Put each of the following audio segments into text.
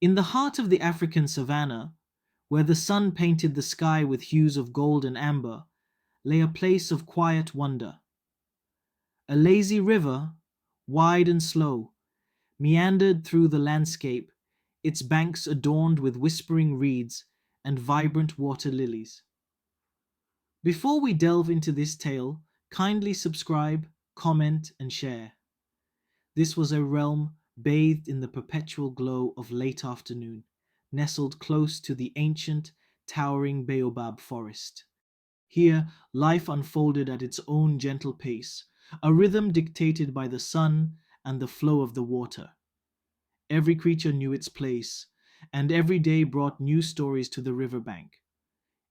In the heart of the African savannah, where the sun painted the sky with hues of gold and amber, lay a place of quiet wonder. A lazy river, wide and slow, meandered through the landscape, its banks adorned with whispering reeds and vibrant water lilies. Before we delve into this tale, kindly subscribe, comment, and share. This was a realm bathed in the perpetual glow of late afternoon, nestled close to the ancient, towering baobab forest. Here, life unfolded at its own gentle pace, a rhythm dictated by the sun and the flow of the water. Every creature knew its place, and every day brought new stories to the riverbank.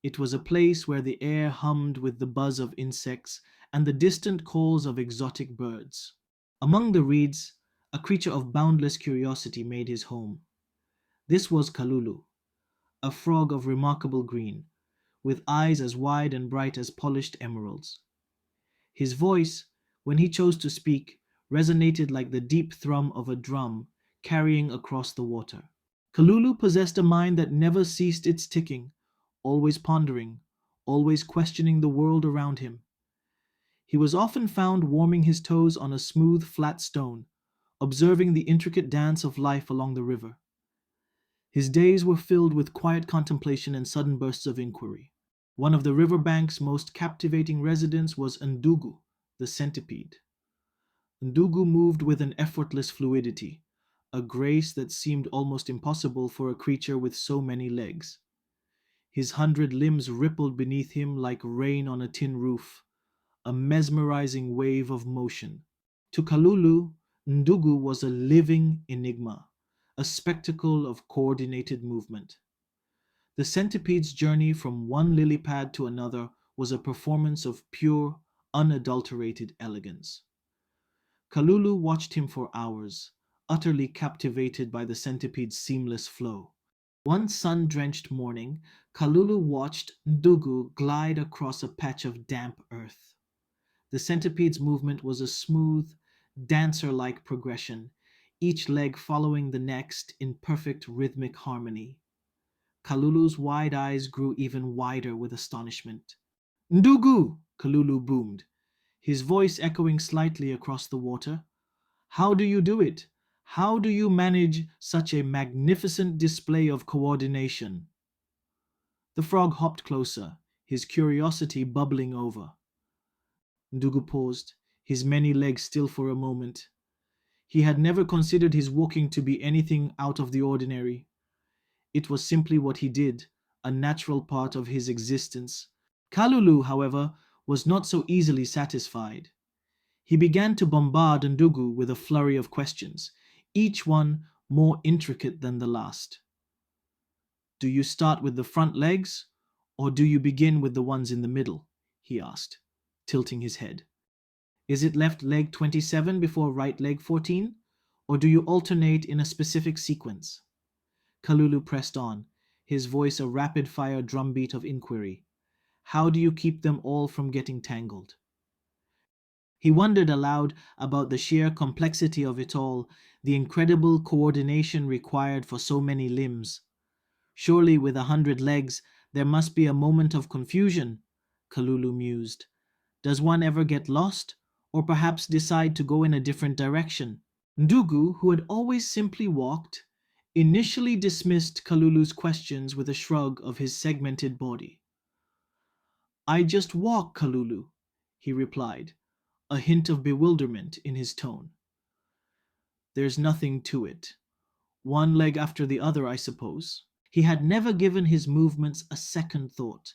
It was a place where the air hummed with the buzz of insects and the distant calls of exotic birds. Among the reeds, a creature of boundless curiosity made his home. This was Kalulu, a frog of remarkable green, with eyes as wide and bright as polished emeralds. His voice, when he chose to speak, resonated like the deep thrum of a drum carrying across the water. Kalulu possessed a mind that never ceased its ticking, always pondering, always questioning the world around him. He was often found warming his toes on a smooth, flat stone, observing the intricate dance of life along the river. His days were filled with quiet contemplation and sudden bursts of inquiry. One of the riverbank's most captivating residents was Ndugu, the centipede. Ndugu moved with an effortless fluidity, a grace that seemed almost impossible for a creature with so many legs. His 100 limbs rippled beneath him like rain on a tin roof, a mesmerizing wave of motion. To Kalulu, Ndugu was a living enigma, a spectacle of coordinated movement. The centipede's journey from one lily pad to another was a performance of pure, unadulterated elegance. Kalulu watched him for hours, utterly captivated by the centipede's seamless flow. One sun-drenched morning, Kalulu watched Ndugu glide across a patch of damp earth. The centipede's movement was a smooth, dancer-like progression, each leg following the next in perfect rhythmic harmony. Kalulu's wide eyes grew even wider with astonishment. Ndugu! Kalulu boomed, his voice echoing slightly across the water. How do you do it? How do you manage such a magnificent display of coordination? The frog hopped closer, his curiosity bubbling over. Ndugu paused, his many legs still for a moment. He had never considered his walking to be anything out of the ordinary. It was simply what he did, a natural part of his existence. Kalulu, however, was not so easily satisfied. He began to bombard Ndugu with a flurry of questions, each one more intricate than the last. Do you start with the front legs, or do you begin with the ones in the middle? He asked, tilting his head. Is it left leg 27 before right leg 14, or do you alternate in a specific sequence? Kalulu pressed on, his voice a rapid-fire drumbeat of inquiry. How do you keep them all from getting tangled? He wondered aloud about the sheer complexity of it all, the incredible coordination required for so many limbs. Surely with 100 legs, there must be a moment of confusion, Kalulu mused. Does one ever get lost, or perhaps decide to go in a different direction? Ndugu, who had always simply walked, initially dismissed Kalulu's questions with a shrug of his segmented body. I just walk, Kalulu, he replied, a hint of bewilderment in his tone. There's nothing to it. One leg after the other, I suppose. He had never given his movements a second thought,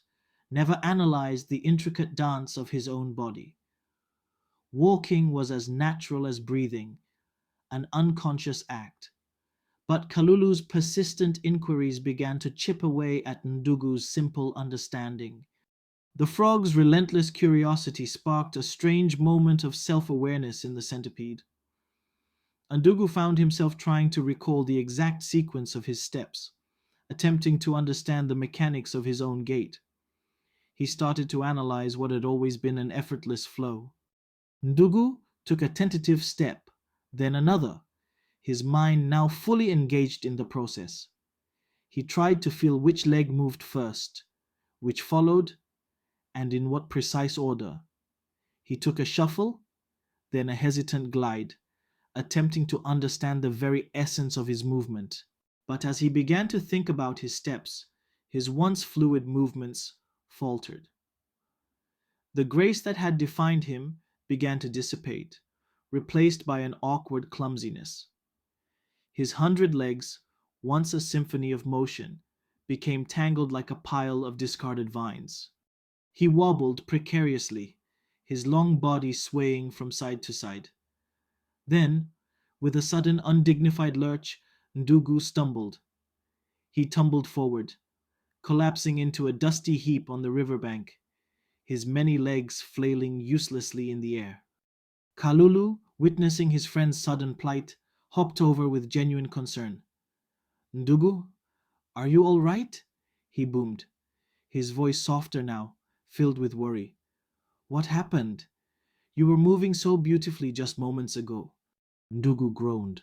never analyzed the intricate dance of his own body. Walking was as natural as breathing, an unconscious act. But Kalulu's persistent inquiries began to chip away at Ndugu's simple understanding. The frog's relentless curiosity sparked a strange moment of self-awareness in the centipede. Ndugu found himself trying to recall the exact sequence of his steps, attempting to understand the mechanics of his own gait. He started to analyze what had always been an effortless flow. Ndugu took a tentative step, then another, his mind now fully engaged in the process. He tried to feel which leg moved first, which followed, and in what precise order. He took a shuffle, then a hesitant glide, attempting to understand the very essence of his movement. But as he began to think about his steps, his once fluid movements faltered. The grace that had defined him began to dissipate, replaced by an awkward clumsiness. His 100 legs, once a symphony of motion, became tangled like a pile of discarded vines. He wobbled precariously, his long body swaying from side to side. Then, with a sudden undignified lurch, Ndugu stumbled. He tumbled forward, collapsing into a dusty heap on the riverbank, his many legs flailing uselessly in the air. Kalulu, witnessing his friend's sudden plight, hopped over with genuine concern. Ndugu, are you all right? He boomed, his voice softer now, filled with worry. What happened? You were moving so beautifully just moments ago. Ndugu groaned,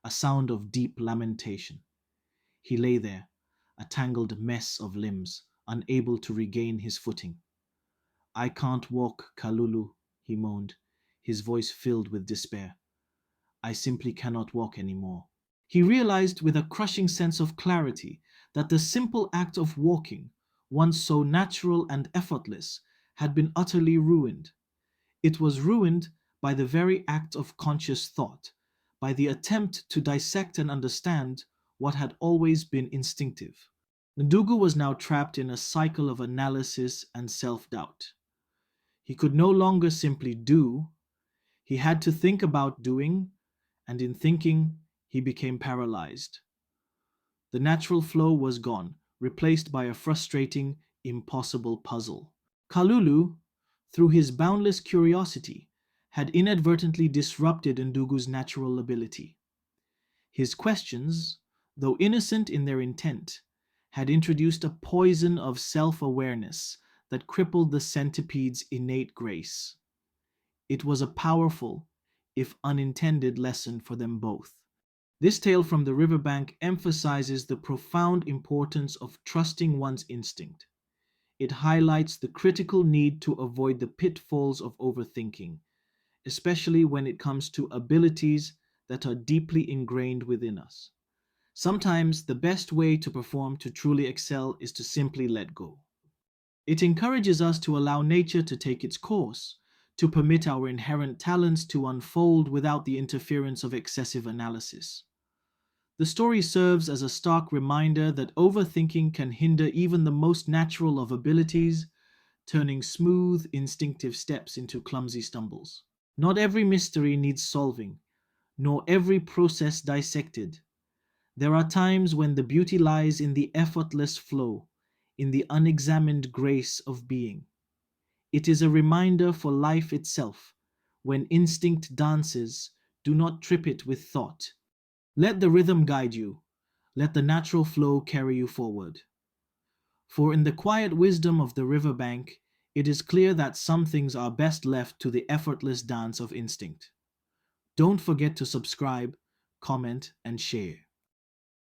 a sound of deep lamentation. He lay there, a tangled mess of limbs, unable to regain his footing. I can't walk, Kalulu, he moaned, his voice filled with despair. I simply cannot walk anymore. He realized with a crushing sense of clarity that the simple act of walking, once so natural and effortless, had been utterly ruined. It was ruined by the very act of conscious thought, by the attempt to dissect and understand what had always been instinctive. Ndugu was now trapped in a cycle of analysis and self-doubt. He could no longer simply do, he had to think about doing, and in thinking, he became paralyzed. The natural flow was gone, replaced by a frustrating, impossible puzzle. Kalulu, through his boundless curiosity, had inadvertently disrupted Ndugu's natural ability. His questions, though innocent in their intent, had introduced a poison of self-awareness that crippled the centipede's innate grace. It was a powerful, if unintended, lesson for them both. This tale from the riverbank emphasizes the profound importance of trusting one's instinct. It highlights the critical need to avoid the pitfalls of overthinking, especially when it comes to abilities that are deeply ingrained within us. Sometimes the best way to perform to truly excel is to simply let go. It encourages us to allow nature to take its course, to permit our inherent talents to unfold without the interference of excessive analysis. The story serves as a stark reminder that overthinking can hinder even the most natural of abilities, turning smooth, instinctive steps into clumsy stumbles. Not every mystery needs solving, nor every process dissected. There are times when the beauty lies in the effortless flow, in the unexamined grace of being. It is a reminder for life itself. When instinct dances, do not trip it with thought. Let the rhythm guide you. Let the natural flow carry you forward. For in the quiet wisdom of the riverbank, it is clear that some things are best left to the effortless dance of instinct. Don't forget to subscribe, comment, and share.